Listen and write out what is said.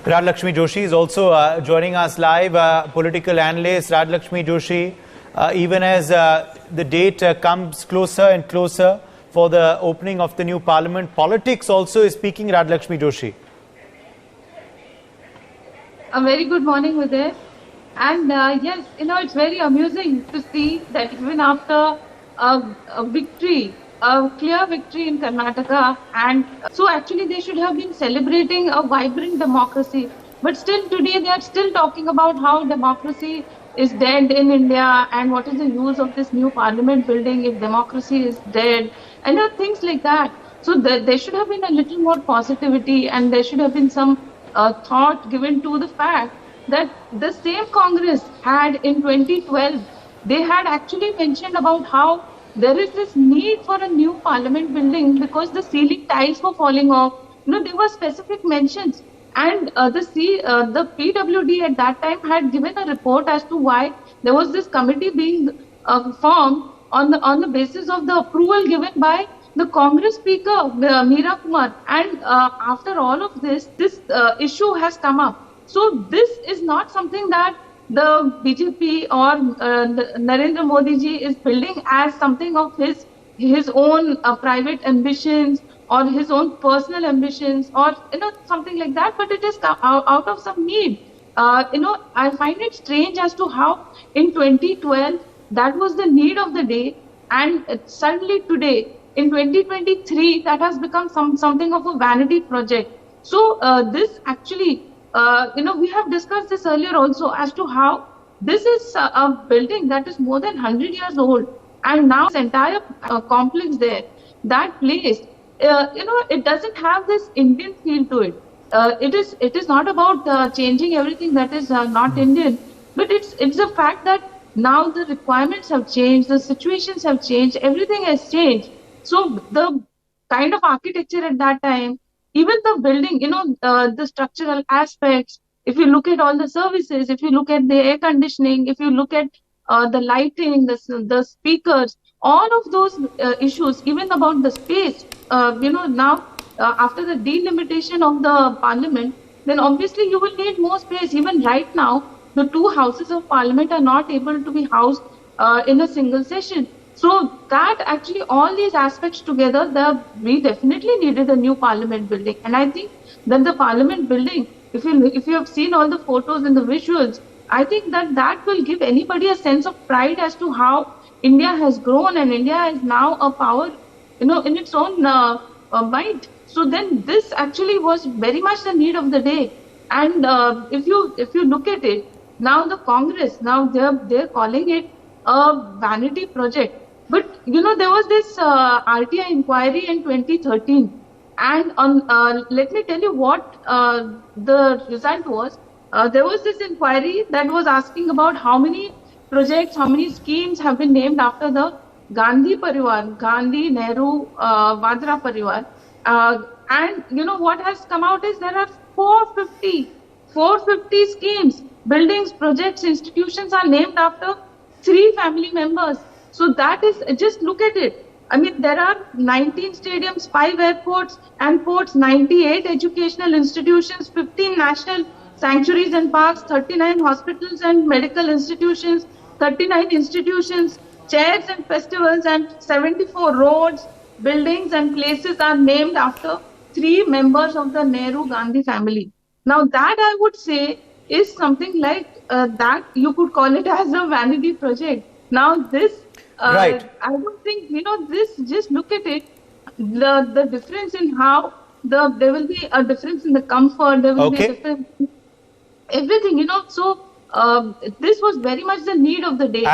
Rajalakshmi Joshi is also joining us live, political analyst. Rajalakshmi Joshi, even as the date comes closer and closer for the opening of the new parliament, politics also is speaking. Rajalakshmi Joshi. A very good morning, Uday. And yes, it's very amusing to see that even after a victory, a clear victory in Karnataka, and so actually they should have been celebrating a vibrant democracy. But still today they are still talking about how democracy is dead in India and what is the use of this new parliament building if democracy is dead, and things like that. So there should have been a little more positivity, and there should have been some thought given to the fact that the same Congress had in 2012, they had actually mentioned about how there is this need for a new parliament building because the ceiling tiles were falling off. There were specific mentions, and the PWD at that time had given a report as to why there was this committee being formed on the basis of the approval given by the Congress Speaker Meera Kumar. And after all of this issue has come up. So this is not something that the BJP or Narendra Modi ji is building as something of his own private ambitions or his own personal ambitions or something like that, but it is out of some need. I find it strange as to how in 2012 that was the need of the day, and suddenly today in 2023 that has become something of a vanity project. So this actually we have discussed this earlier also as to how this is a building that is more than 100 years old, and now this entire complex there, that place, it doesn't have this Indian feel to it. It is not about changing everything that is not Indian, but it's the fact that now the requirements have changed, the situations have changed, everything has changed. So the kind of architecture at that time, even the building, the structural aspects, if you look at all the services, if you look at the air conditioning, if you look at the lighting, the speakers, all of those issues, even about the space, now after the delimitation of the parliament, then obviously you will need more space. Even right now, the two houses of parliament are not able to be housed in a single session. So that actually all these aspects together, we definitely needed a new parliament building. And I think that the parliament building, if you have seen all the photos and the visuals, I think that will give anybody a sense of pride as to how India has grown, and India is now a power, in its own might. So then this actually was very much the need of the day. And if you look at it, now the Congress, now they're calling it a vanity project. But there was this RTI inquiry in 2013, and let me tell you what the result was. There was this inquiry that was asking about how many projects, how many schemes have been named after the Gandhi Parivar, Gandhi, Nehru, Vadra Parivar. And what has come out is there are 450 schemes, buildings, projects, institutions are named after 3 family members. So that is, just look at it. I mean, there are 19 stadiums, 5 airports and ports, 98 educational institutions, 15 national sanctuaries and parks, 39 hospitals and medical institutions, 39 institutions, chairs and festivals, and 74 roads, buildings and places are named after 3 members of the Nehru-Gandhi family. Now that I would say is something like that you could call it as a vanity project. Now this, right. I don't think, this, just look at it, the difference in how there will be a difference in the comfort, there will be a difference in everything, so this was very much the need of the day.